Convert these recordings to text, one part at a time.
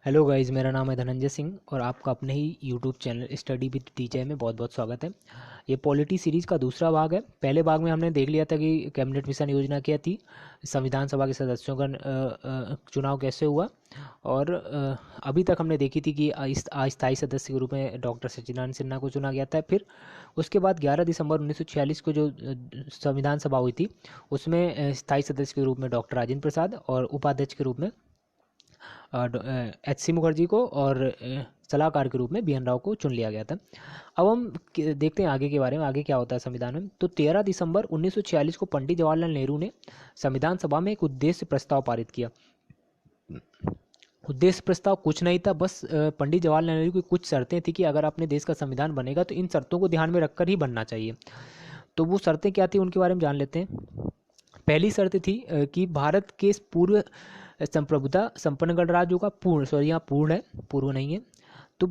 Hello guys, मेरा नाम है धनंजय सिंह और आपका अपने ही YouTube channel study with teacher में बहुत बहुत स्वागत है। ये पॉलिटी सीरीज़ का दूसरा भाग है। पहले भाग में हमने देख लिया था कि कैबिनेट मिशन योजना क्या थी, संविधान सभा के सदस्यों का चुनाव कैसे हुआ, और अभी तक हमने देखी थी कि अस्थायी सदस्य के रूप में डॉक्टर सच्चिदानंद सिन्हा को चुना गया था। फिर उसके बाद 11 दिसंबर 1946 को जो संविधान सभा हुई थी, उसमें स्थायी सदस्य के रूप में डॉक्टर राजेंद्र प्रसाद और उपाध्यक्ष के रूप में एच सी मुखर्जी को और सलाहकार के रूप में बी एन राव को चुन लिया गया था। अब हम देखते हैं आगे के बारे में, आगे क्या होता है संविधान में। तो 13 दिसंबर 1946 को पंडित जवाहरलाल नेहरू ने संविधान सभा में एक उद्देश्य प्रस्ताव पारित किया। उद्देश्य प्रस्ताव कुछ नहीं था, बस पंडित जवाहरलाल नेहरू की कुछ शर्तें थी कि अगर अपने देश का संविधान बनेगा तो इन शर्तों को ध्यान में रखकर ही बनना चाहिए। तो वो शर्तें क्या थी, उनके बारे में जान लेते हैं। पहली शर्त थी कि भारत के पूर्व संप्रभुता संपन्न गणराज्य होगा। पूर्ण, सॉरी यहाँ पूर्ण है, पूर्व नहीं है। तो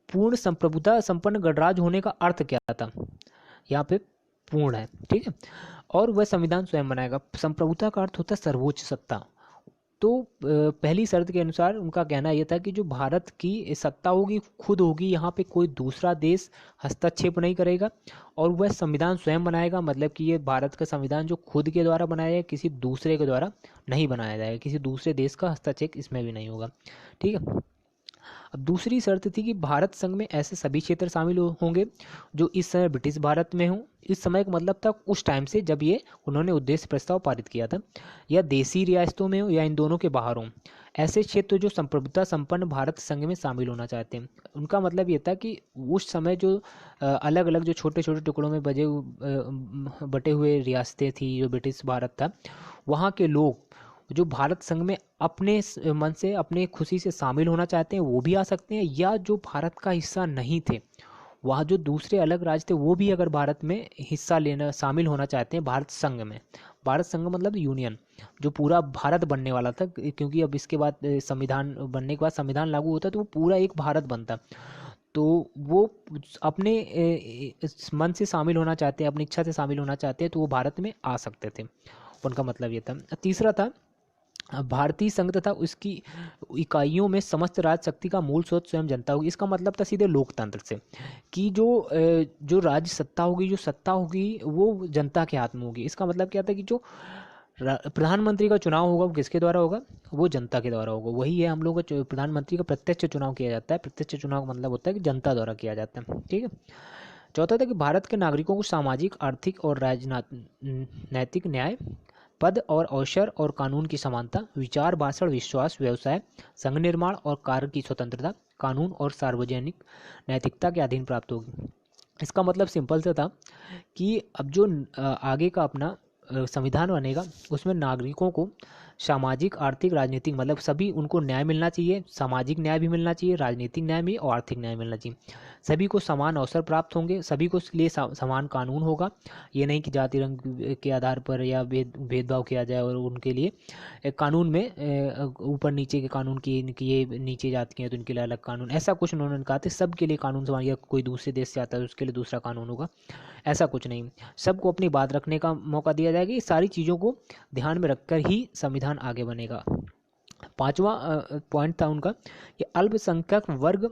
पूर्ण संप्रभुता संपन्न गणराज्य होने का अर्थ क्या था, यहाँ पे पूर्ण है, ठीक है। और वह संविधान स्वयं बनाएगा। संप्रभुता का अर्थ होता है सर्वोच्च सत्ता। तो पहली शर्त के अनुसार उनका कहना यह था कि जो भारत की सत्ता होगी खुद होगी, यहाँ पे कोई दूसरा देश हस्तक्षेप नहीं करेगा, और वह संविधान स्वयं बनाएगा। मतलब कि ये भारत का संविधान जो खुद के द्वारा बनाया है, किसी दूसरे के द्वारा नहीं बनाया जाएगा, किसी दूसरे देश का हस्तक्षेप इसमें भी नहीं होगा, ठीक है। अब दूसरी शर्त थी कि भारत संघ में ऐसे सभी क्षेत्र शामिल होंगे जो इस समय ब्रिटिश भारत में हों। इस समय का मतलब था उस टाइम से जब ये उन्होंने उद्देश्य प्रस्ताव पारित किया था, या देसी रियासतों में हो या इन दोनों के बाहर हों, ऐसे क्षेत्र जो संप्रभुता संपन्न भारत संघ में शामिल होना चाहते हैं। उनका मतलब ये था कि उस समय जो अलग अलग जो छोटे छोटे टुकड़ों में बटे हुए रियासतें थी, जो ब्रिटिश भारत था, वहाँ के लोग जो भारत संघ में अपने मन से अपने खुशी से शामिल होना चाहते हैं वो भी आ सकते हैं, या जो भारत का हिस्सा नहीं थे, वहाँ जो दूसरे अलग राज्य थे, वो भी अगर भारत में हिस्सा लेना शामिल होना चाहते हैं भारत संघ में। भारत संघ मतलब यूनियन, जो पूरा भारत बनने वाला था, क्योंकि अब इसके बाद संविधान बनने के बाद संविधान लागू होता तो वो पूरा एक भारत बनता। तो वो अपने मन से शामिल होना चाहते हैं, अपनी इच्छा से शामिल होना चाहते हैं, तो वो भारत में आ सकते थे। उनका मतलब ये था। तीसरा था भारतीय संघ तथा उसकी इकाइयों में समस्त राज शक्ति का मूल स्रोत स्वयं जनता होगी। इसका मतलब था सीधे लोकतंत्र से, कि जो राज्य सत्ता होगी, जो सत्ता होगी, वो जनता के हाथ में होगी। इसका मतलब क्या था कि जो प्रधानमंत्री का चुनाव होगा वो किसके द्वारा होगा, वो जनता के द्वारा होगा। वही है हम लोग का प्रधानमंत्री का प्रत्यक्ष चुनाव किया जाता है। प्रत्यक्ष चुनाव का मतलब होता है कि जनता द्वारा किया जाता है, ठीक है। चौथा था कि भारत के नागरिकों को सामाजिक, आर्थिक और नैतिक न्याय, पद और अवसर और कानून की समानता, विचार भाषण विश्वास व्यवसाय, संघ निर्माण और कार्य की स्वतंत्रता, कानून और सार्वजनिक नैतिकता के अधीन प्राप्त होगी। इसका मतलब सिंपल सा था कि अब जो आगे का अपना संविधान बनेगा, उसमें नागरिकों को सामाजिक, आर्थिक, राजनीतिक, मतलब सभी उनको न्याय मिलना चाहिए। सामाजिक न्याय भी मिलना चाहिए, राजनीतिक न्याय भी और आर्थिक न्याय मिलना चाहिए। सभी को समान अवसर प्राप्त होंगे, सभी को लिए समान कानून होगा। ये नहीं कि जाति रंग के आधार पर या भेदभाव किया जाए और उनके लिए कानून में ऊपर नीचे के कानून की, इनकी ये नीचे जाति के हैं तो इनके लिए अलग कानून, ऐसा कुछ उन्होंने कहा था। सबके लिए कानून समान, या कोई दूसरे देश से आता है तो उसके लिए दूसरा कानून होगा, ऐसा कुछ नहीं। सबको अपनी बात रखने का मौका दिया जाएगा। ये सारी चीज़ों को ध्यान में रखकर ही संविधान आगे बनेगा। पांचवा पॉइंट था उनका कि अल्पसंख्यक वर्ग,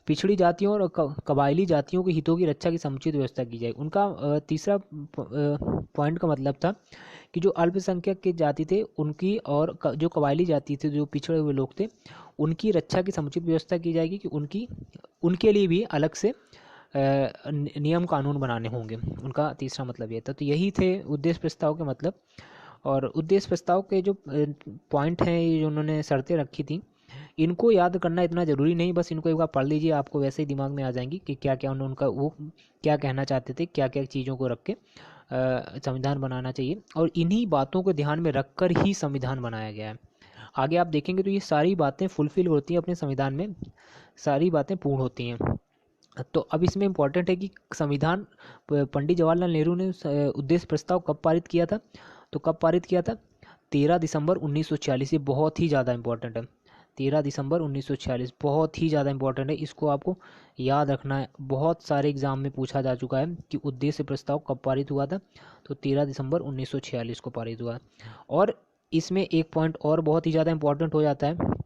पिछड़ी जातियों और कबायली जातियों के हितों की रक्षा की समुचित व्यवस्था की जाए। उनका तीसरा पॉइंट का मतलब था कि जो अल्पसंख्यक के जाति थे उनकी, और जो कबायली जाति थे, जो पिछड़े हुए लोग थे, उनकी रक्षा की समुचित व्यवस्था की जाएगी, कि उनके लिए भी अलग से नियम कानून बनाने होंगे। उनका तीसरा मतलब ये था। तो यही थे उद्देश्य प्रस्ताव के मतलब। और उद्देश्य प्रस्ताव के जो पॉइंट हैं, ये जो उन्होंने शर्तें रखी थी, इनको याद करना इतना ज़रूरी नहीं, बस इनको एक बार पढ़ लीजिए, आपको वैसे ही दिमाग में आ जाएंगी कि क्या क्या उनका वो क्या कहना चाहते थे, क्या क्या चीज़ों को रख के संविधान बनाना चाहिए। और इन्हीं बातों को ध्यान में रखकर ही संविधान बनाया गया है। आगे आप देखेंगे तो ये सारी बातें फुलफिल होती हैं अपने संविधान में, सारी बातें पूर्ण होती हैं। तो अब इसमें इम्पॉर्टेंट है कि संविधान पंडित जवाहरलाल नेहरू ने उद्देश्य प्रस्ताव कब पारित किया था, तो कब पारित किया था, 13 दिसंबर 1946। ये बहुत ही ज़्यादा इंपॉर्टेंट है। 13 दिसंबर 1946 बहुत ही ज़्यादा इंपॉर्टेंट है, इसको आपको याद रखना है। बहुत सारे एग्जाम में पूछा जा चुका है कि उद्देश्य प्रस्ताव कब पारित हुआ था, तो 13 दिसंबर 1946 को पारित हुआ। और इसमें एक पॉइंट और बहुत ही ज़्यादा इंपॉर्टेंट हो जाता है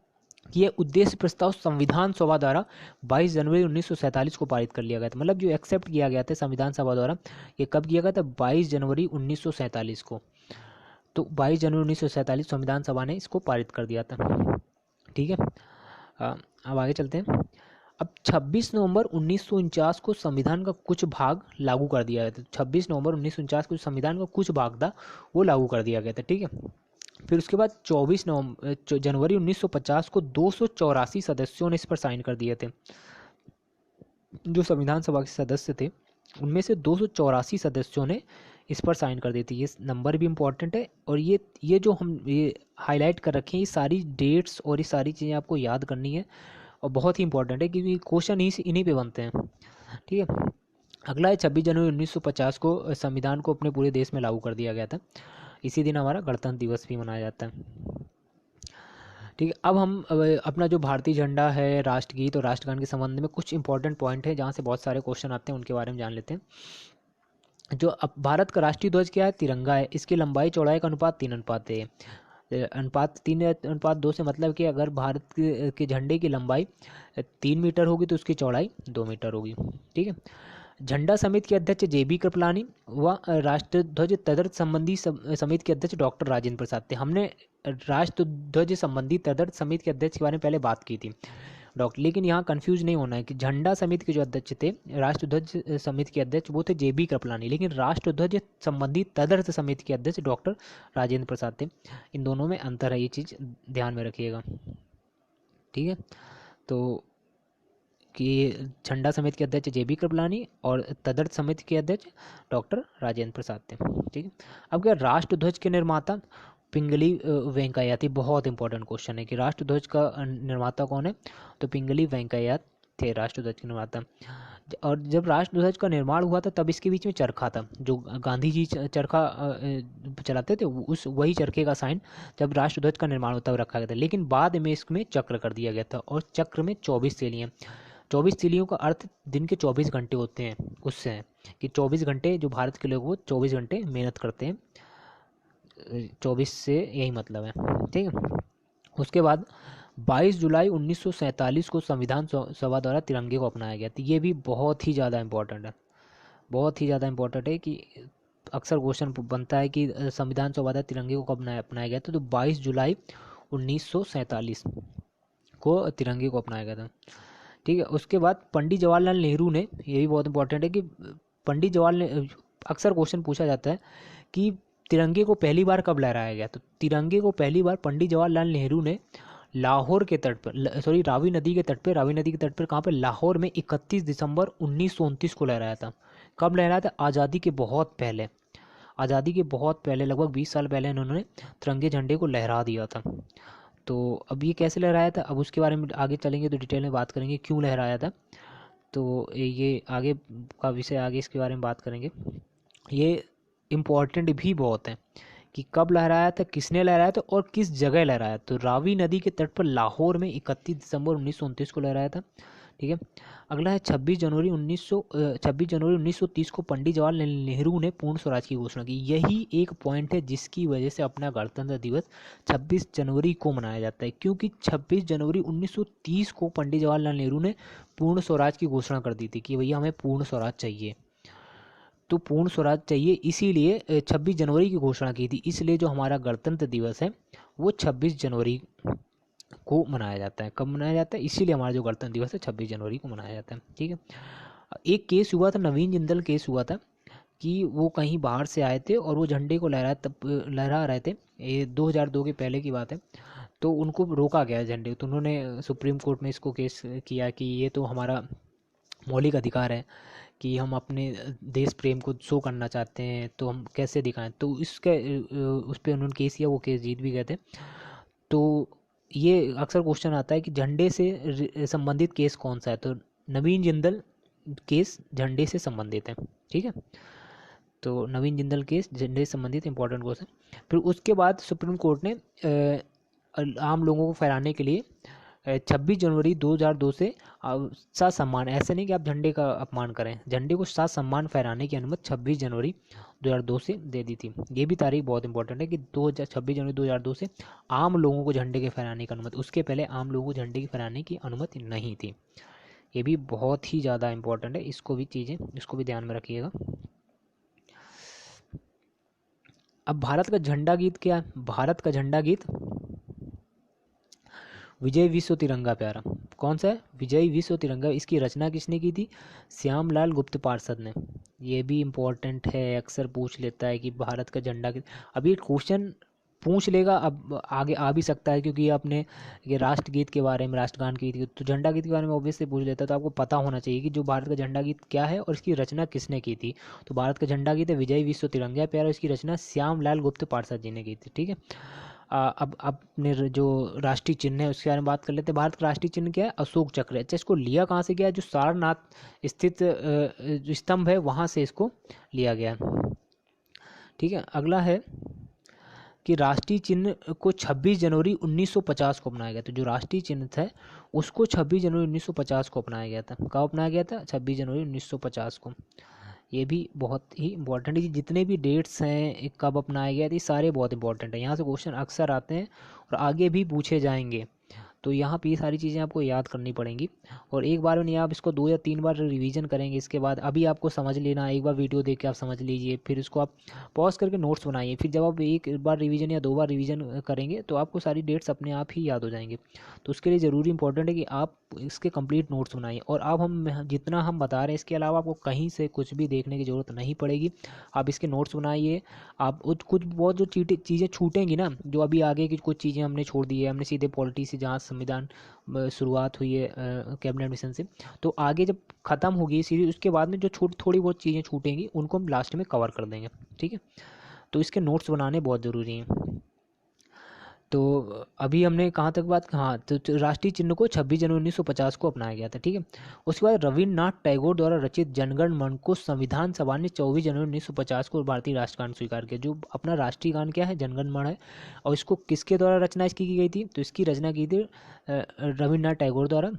कि यह उद्देश्य प्रस्ताव संविधान सभा द्वारा 22 जनवरी 1947 को पारित कर लिया गया था। मतलब जो एक्सेप्ट किया गया था संविधान सभा द्वारा, ये कब किया गया था? 22 जनवरी 1947 को। तो 22 जनवरी 1947 संविधान सभा ने इसको पारित कर दिया था। ठीक है, अब आगे चलते हैं। अब 26 नवंबर 1949 को संविधान का कुछ भाग लागू कर दिया गया था। 26 नवंबर 1949 को संविधान का कुछ भाग था वो लागू कर दिया गया था। ठीक है, फिर उसके बाद 24 जनवरी 1950 को 284 सदस्यों ने इस पर साइन कर दिए थे। जो संविधान सभा के सदस्य थे उनमें से 284 सदस्यों ने इस पर साइन कर दी थी। ये नंबर भी इम्पोर्टेंट है, और ये जो हम ये हाईलाइट कर रखे हैं, ये सारी डेट्स और ये सारी चीज़ें आपको याद करनी है और बहुत ही इंपॉर्टेंट है, क्योंकि क्वेश्चन इन्हीं पे बनते हैं। ठीक है, अगला है 26 जनवरी 1950 को संविधान को अपने पूरे देश में लागू कर दिया गया था। इसी दिन हमारा गणतंत्र दिवस भी मनाया जाता है। ठीक है, अब हम अपना जो भारतीय झंडा है, राष्ट्रगीत और राष्ट्रगान के संबंध में कुछ इंपॉर्टेंट पॉइंट है जहाँ से बहुत सारे क्वेश्चन आते हैं, उनके बारे में जान लेते हैं। जो अब भारत का राष्ट्रीय ध्वज क्या है? तिरंगा है। इसकी लंबाई चौड़ाई का अनुपात 3:1 है। अनुपात 3:2 से मतलब कि अगर भारत के झंडे की लंबाई 3 मीटर होगी तो उसकी चौड़ाई 2 मीटर होगी। ठीक है, झंडा समिति के अध्यक्ष JB कृपलानी व राष्ट्र ध्वज तदर्थ संबंधी समिति के अध्यक्ष डॉक्टर राजेंद्र प्रसाद थे। हमने राष्ट्र ध्वज संबंधी तदर्थ समिति के अध्यक्ष के बारे में पहले बात की थी डॉक्टर, लेकिन यहाँ कंफ्यूज नहीं होना है कि झंडा समिति के जो अध्यक्ष थे, राष्ट्र ध्वज समिति के अध्यक्ष वो थे JB कृपलानी, लेकिन राष्ट्र ध्वज संबंधी तदर्थ समिति के अध्यक्ष डॉक्टर राजेंद्र प्रसाद थे। इन दोनों में अंतर है, ये चीज़ ध्यान में रखिएगा। ठीक है, तो कि झंडा समिति के अध्यक्ष JB कृपलानी और तदर्थ समिति के अध्यक्ष डॉक्टर राजेंद्र प्रसाद थे। ठीक है, अब क्या राष्ट्र ध्वज के निर्माता पिंगली वेंकैया थी। बहुत इंपॉर्टेंट क्वेश्चन है कि राष्ट्र ध्वज का निर्माता कौन है? तो पिंगली वेंकैया थे राष्ट्र ध्वज के निर्माता। और जब राष्ट्र ध्वज का निर्माण हुआ था तब इसके बीच में चरखा था, जो गांधी जी चरखा चलाते थे, वही चरखे का साइन जब राष्ट्र ध्वज का निर्माण होता हुआ रखा गया था। लेकिन बाद में इसमें चक्र कर दिया गया था, और चक्र में 24 तीलियाँ। 24 तीलियों का अर्थ दिन के 24 घंटे होते हैं, उससे है कि 24 घंटे जो भारत के लोग वो 24 घंटे मेहनत करते हैं। 24 से यही मतलब है। ठीक है, उसके बाद 22 जुलाई 1947 को संविधान सभा द्वारा तिरंगे को अपनाया गया था। ये भी बहुत ही ज़्यादा इम्पोर्टेंट है, बहुत ही ज़्यादा इम्पोर्टेंट है कि अक्सर क्वेश्चन बनता है कि संविधान सभा द्वारा तिरंगे को कब अपनाया गया था। तो 22 जुलाई 1947 को तिरंगे को अपनाया गया था। ठीक है, उसके बाद पंडित जवाहरलाल नेहरू ने, ये भी बहुत इंपॉर्टेंट है कि पंडित जवाहरलाल, अक्सर क्वेश्चन पूछा जाता है कि तिरंगे को पहली बार कब लहराया गया। तो तिरंगे को पहली बार पंडित जवाहरलाल नेहरू ने लाहौर के तट पर, रावी नदी के तट पर कहाँ पे? लाहौर में 31 दिसंबर 1929 को लहराया था। कब लहराया था? आज़ादी के बहुत पहले, आज़ादी के बहुत पहले, लगभग 20 साल पहले इन्होंने तिरंगे झंडे को लहरा दिया था। तो अब ये कैसे लहराया था, अब उसके बारे में आगे चलेंगे तो डिटेल में बात करेंगे क्यों लहराया था। तो ये आगे का विषय, आगे इसके बारे में बात करेंगे। ये इम्पोर्टेंट भी बहुत है कि कब लहराया था, किसने लहराया था और किस जगह लहराया। तो रावी नदी के तट पर लाहौर में 31 दिसंबर 1929 को लहराया था। ठीक है, अगला है 26 जनवरी 1930 को पंडित जवाहरलाल नेहरू ने पूर्ण स्वराज की घोषणा की। यही एक पॉइंट है जिसकी वजह से अपना गणतंत्र दिवस 26 जनवरी को मनाया जाता है, क्योंकि 26 जनवरी 1930 को पंडित जवाहरलाल नेहरू ने पूर्ण स्वराज की घोषणा कर दी थी कि भैया हमें पूर्ण स्वराज चाहिए। तो पूर्ण स्वराज चाहिए, इसीलिए 26 जनवरी की घोषणा की थी। इसलिए जो हमारा गणतंत्र दिवस है वो 26 जनवरी को मनाया जाता है। कब मनाया जाता है? इसीलिए हमारा जो गणतंत्र दिवस है 26 जनवरी को मनाया जाता है। ठीक है, एक केस हुआ था, नवीन जिंदल केस हुआ था कि वो कहीं बाहर से आए थे और वो झंडे को लहरा रहे थे। ये 2002 के पहले की बात है। तो उनको रोका गया झंडे, तो उन्होंने सुप्रीम कोर्ट में इसको केस किया कि ये तो हमारा मौलिक अधिकार है कि हम अपने देश प्रेम को शो करना चाहते हैं, तो हम कैसे दिखाएं। तो इसके उस पर उन्होंने केस किया, वो केस जीत भी गए थे। तो ये अक्सर क्वेश्चन आता है कि झंडे से संबंधित केस कौन सा है। तो नवीन जिंदल केस झंडे से संबंधित है। ठीक है, तो नवीन जिंदल केस झंडे से संबंधित इंपॉर्टेंट क्वेश्चन। फिर उसके बाद सुप्रीम कोर्ट ने आम लोगों को फहराने के लिए 26 जनवरी 2002 से ससम्मान, ऐसे नहीं कि आप झंडे का अपमान करें, झंडे को ससम्मान फहराने की अनुमति 26 जनवरी 2002 से दे दी थी। ये भी तारीख बहुत इंपॉर्टेंट है कि 26 जनवरी 2002 से आम लोगों को झंडे के फहराने की अनुमति, उसके पहले आम लोगों को झंडे की फहराने की अनुमति नहीं थी। ये भी बहुत ही ज़्यादा इंपॉर्टेंट है, इसको भी ध्यान में रखिएगा। अब भारत का झंडा गीत क्या है? भारत का झंडा गीत विजय विश्व तिरंगा प्यारा। कौन सा है? विजय विश्व तिरंगा। इसकी रचना किसने की थी? श्यामलाल गुप्त पार्षद ने। ये भी इम्पोर्टेंट है, अक्सर पूछ लेता है कि भारत का झंडा गीत। अभी क्वेश्चन पूछ लेगा, अब आगे आ भी सकता है, क्योंकि आपने ये राष्ट्रगीत के बारे में, राष्ट्रगान की थी, तो झंडा गीत के बारे में ऑब्वियसली पूछ लेता है, तो आपको पता होना चाहिए कि जो भारत का झंडा गीत क्या है और इसकी रचना किसने की थी। तो भारत का झंडा गीत है विजय विश्व तिरंगा प्यारा, इसकी रचना श्यामलाल गुप्त पार्षद जी ने की थी। ठीक है। अब अपने जो राष्ट्रीय चिन्ह है उसके बारे में बात कर लेते हैं। भारत का राष्ट्रीय चिन्ह क्या है? अशोक चक्र है। अच्छा, इसको लिया कहाँ से गया है? जो सारनाथ स्थित जो स्तंभ है वहाँ से इसको लिया गया है। ठीक है। अगला है कि राष्ट्रीय चिन्ह को 26 जनवरी 1950 को अपनाया गया था। जो राष्ट्रीय चिन्ह था उसको 26 जनवरी 1950 को अपनाया गया था। कब अपनाया गया था? 26 जनवरी 1950 को। ये भी बहुत ही इंपॉर्टेंट है। जितने भी डेट्स हैं कब अपनाया गया था, ये सारे बहुत इंपॉर्टेंट है। यहाँ से क्वेश्चन अक्सर आते हैं और आगे भी पूछे जाएंगे, तो यहाँ पे ये सारी चीज़ें आपको याद करनी पड़ेंगी। और एक बार में नहीं, आप इसको 2 या 3 बार रिवीजन करेंगे। इसके बाद अभी आपको समझ लेना, एक बार वीडियो देख के आप समझ लीजिए, फिर इसको आप पॉज करके नोट्स बनाइए। फिर जब आप एक बार रिवीजन या 2 बार रिवीजन करेंगे तो आपको सारी डेट्स अपने आप ही याद हो जाएंगे। तो उसके लिए ज़रूरी इंपॉर्टेंट है कि आप इसके कंप्लीट नोट्स बनाइए। और अब हम जितना हम बता रहे हैं इसके अलावा आपको कहीं से कुछ भी देखने की ज़रूरत नहीं पड़ेगी। आप इसके नोट्स बनाइए। आप कुछ बहुत जो चीज़ें छूटेंगी ना, जो अभी आगे की कुछ चीज़ें हमने छोड़ दी है, हमने सीधे पॉलिटी से जहाँ संविधान शुरुआत हुई है कैबिनेट मिशन से, तो आगे जब ख़त्म होगी सीरीज उसके बाद में जो थोड़ी बहुत चीज़ें छूटेंगी उनको हम लास्ट में कवर कर देंगे। ठीक है। तो इसके नोट्स बनाने बहुत ज़रूरी हैं। तो अभी हमने कहाँ तक बात, हाँ, तो राष्ट्रीय चिन्ह को 26 जनवरी 1950 को अपनाया गया था। ठीक है। उसके बाद रविन्द्रनाथ टैगोर द्वारा रचित जनगण मन को संविधान सभा ने 24 जनवरी 1950 को भारतीय राष्ट्रगान स्वीकार किया। जो अपना राष्ट्रीय गान क्या है? जनगण मन है। और इसको किसके द्वारा रचना इसकी की गई थी? तो इसकी रचना की थी रविन्द्रनाथ टैगोर द्वारा।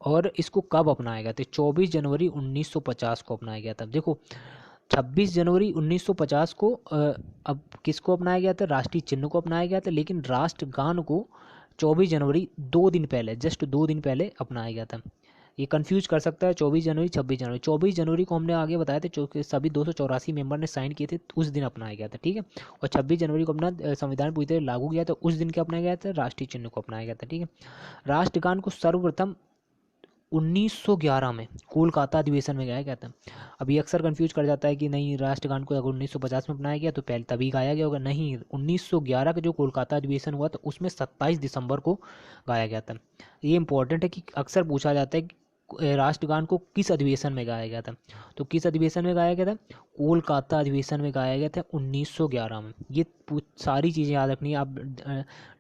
और इसको कब अपनाया गया था? 24 जनवरी 1950 को अपनाया गया था। देखो, 26 जनवरी 1950 को अब किसको अपनाया गया था? राष्ट्रीय चिन्ह को अपनाया गया था, लेकिन राष्ट्रगान को 24 जनवरी 2 दिन पहले, जस्ट 2 दिन पहले अपनाया गया था। ये कंफ्यूज कर सकता है 24 जनवरी 26 जनवरी। 24 जनवरी को हमने आगे बताया था, सभी 284 मेंबर ने साइन किए थे, उस दिन अपनाया गया था। ठीक है। और 26 जनवरी को अपना संविधान पूरी तरह लागू किया था, उस दिन क्या अपनाया गया था? राष्ट्रीय चिन्ह को अपनाया गया था। ठीक है। राष्ट्रगान को सर्वप्रथम 1911 में कोलकाता अधिवेशन में गाया गया था। अभी अक्सर कंफ्यूज कर जाता है कि नहीं, राष्ट्रगान को अगर 1950 में अपनाया गया तो पहले तभी गाया गया होगा। नहीं, 1911 का जो कोलकाता अधिवेशन हुआ था उसमें 27 दिसंबर को गाया गया था। ये इंपॉर्टेंट है कि अक्सर पूछा जाता है कि राष्ट्रगान को किस अधिवेशन में गाया गया था। तो किस अधिवेशन में गाया गया था? कोलकाता अधिवेशन में गाया गया था 1911 में। ये सारी चीज़ें याद रखनी है। आप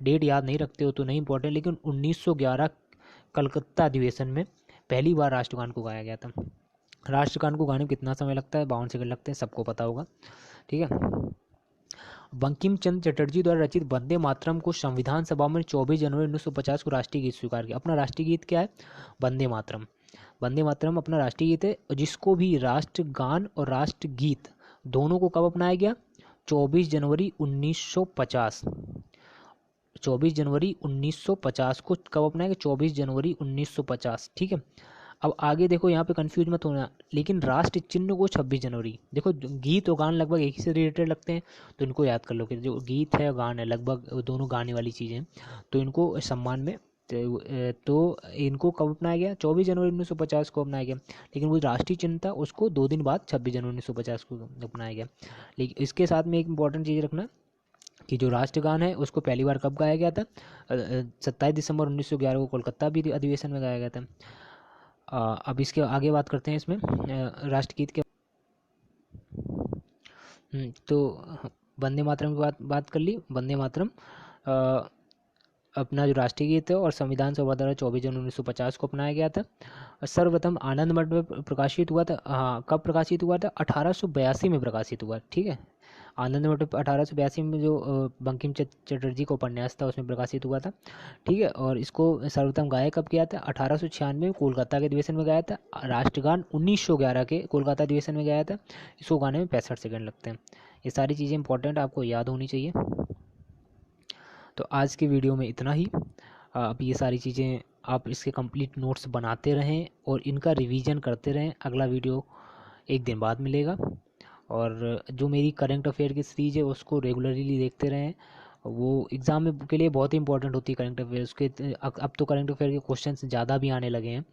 डेट याद नहीं रखते हो तो नहीं इंपॉर्टेंट, लेकिन 1911 कलकत्ता अधिवेशन में पहली बार राष्ट्रगान को गाया गया था। राष्ट्रगान को गाने में कितना समय लगता है? 52 सेकंड लगते हैं, सबको पता होगा। ठीक है। बंकिम चंद्र चटर्जी द्वारा रचित वंदे मातरम को संविधान सभा में 24 जनवरी 1950 को राष्ट्रीय गीत स्वीकार किया। अपना राष्ट्रीय गीत क्या है? वंदे मातरम। वंदे मातरम अपना राष्ट्रीय गीत है, जिसको भी राष्ट्रगान और राष्ट्रगीत दोनों को कब अपनाया गया? 24 जनवरी 1950। 24 जनवरी 1950 को कब अपनाया गया? 24 जनवरी 1950। ठीक है। अब आगे देखो, यहाँ पे कंफ्यूज मत होना, लेकिन राष्ट्र चिन्ह को 26 जनवरी, देखो गीत और गान लगभग एक ही से रिलेटेड लगते हैं, तो इनको याद कर लो कि जो गीत है और गान है लगभग दोनों गाने वाली चीज़ें हैं, तो इनको सम्मान में तो इनको कब अपनाया गया? 24 जनवरी 1950 को अपनाया गया। लेकिन वो राष्ट्रीय चिन्ह था उसको 2 दिन बाद 26 जनवरी 1950 को अपनाया गया। लेकिन इसके साथ में एक इंपॉर्टेंट चीज़ रखना कि जो राष्ट्रगान है उसको पहली बार कब गाया गया था? 27 दिसंबर 1911 को कोलकाता भी अधिवेशन में गाया गया था। अब इसके आगे बात करते हैं इसमें राष्ट्रगीत के। तो वंदे मातरम की बात कर ली। वंदे मातरम अपना जो राष्ट्रीय गीत है और संविधान सभा द्वारा 24 जनवरी 1950 को अपनाया गया था। सर्वप्रथम आनंद मठ में प्रकाशित हुआ था। हाँ, कब प्रकाशित हुआ था? 1882 में प्रकाशित हुआ। ठीक है। आनंद मठो 1882 में जो बंकिम चटर्जी का उपन्यास था उसमें प्रकाशित हुआ था। ठीक है, और इसको सर्वोत्तम गायक कब किया था? 1896 में कोलकाता के अधिवेशन में गाया था। राष्ट्रगान 1911 के कोलकाता अधिवेशन में गाया था। इसको गाने में 65 सेकंड लगते हैं। ये सारी चीज़ें इंपॉर्टेंट आपको याद होनी चाहिए। तो आज की वीडियो में इतना ही। अब ये सारी चीज़ें आप इसके कंप्लीट नोट्स बनाते रहें और इनका रिवीजन करते रहें। अगला वीडियो एक दिन बाद मिलेगा, और जो मेरी करंट अफेयर की सीरीज है उसको रेगुलरली देखते रहें। वो एग्ज़ाम में के लिए बहुत ही इंपॉर्टेंट होती है करंट अफेयर। उसके अब तो करंट अफेयर के क्वेश्चंस ज़्यादा भी आने लगे हैं,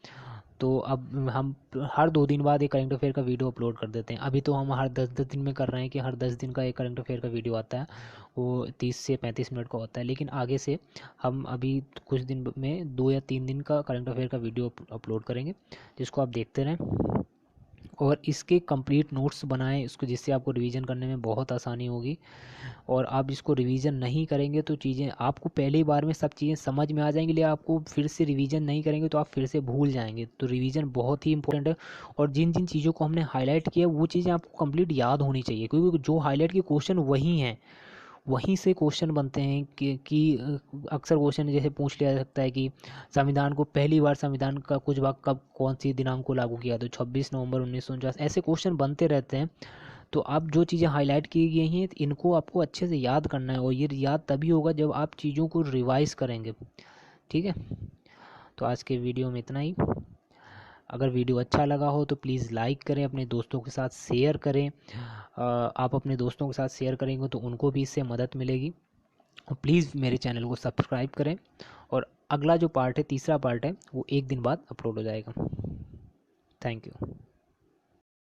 तो अब हम हर 2 दिन बाद एक करंट अफेयर का वीडियो अपलोड कर देते हैं। अभी तो हम हर 10-10 दिन में कर रहे हैं कि हर 10 दिन का एक करंट अफेयर का वीडियो आता है, वो 30 से 35 मिनट का होता है। लेकिन आगे से हम अभी कुछ दिन में 2 या 3 दिन का करंट अफेयर का वीडियो अपलोड करेंगे, जिसको आप देखते रहें और इसके कंप्लीट नोट्स बनाएं इसको, जिससे आपको रिवीजन करने में बहुत आसानी होगी। और आप इसको रिवीजन नहीं करेंगे तो चीज़ें आपको पहली बार में सब चीज़ें समझ में आ जाएंगी, लेकिन आपको फिर से रिवीजन नहीं करेंगे तो आप फिर से भूल जाएंगे। तो रिवीजन बहुत ही इंपॉर्टेंट है, और जिन जिन चीज़ों को हमने हाईलाइट किया वो चीज़ें आपको कंप्लीट याद होनी चाहिए, क्योंकि जो हाईलाइट के क्वेश्चन वही हैं, वहीं से क्वेश्चन बनते हैं कि अक्सर क्वेश्चन जैसे पूछ लिया जा सकता है कि संविधान को पहली बार संविधान का कुछ भाग कब कौन सी दिनांक को लागू किया, तो 26 नवंबर 1949। ऐसे क्वेश्चन बनते रहते हैं। तो आप जो चीज़ें हाईलाइट की गई हैं इनको आपको अच्छे से याद करना है, और ये याद तभी होगा जब आप चीज़ों को रिवाइज करेंगे। ठीक है, तो आज के वीडियो में इतना ही। अगर वीडियो अच्छा लगा हो तो प्लीज़ लाइक करें, अपने दोस्तों के साथ शेयर करें। आप अपने दोस्तों के साथ शेयर करेंगे तो उनको भी इससे मदद मिलेगी। और प्लीज़ मेरे चैनल को सब्सक्राइब करें, और अगला जो पार्ट है, तीसरा पार्ट है, वो एक दिन बाद अपलोड हो जाएगा। Thank you.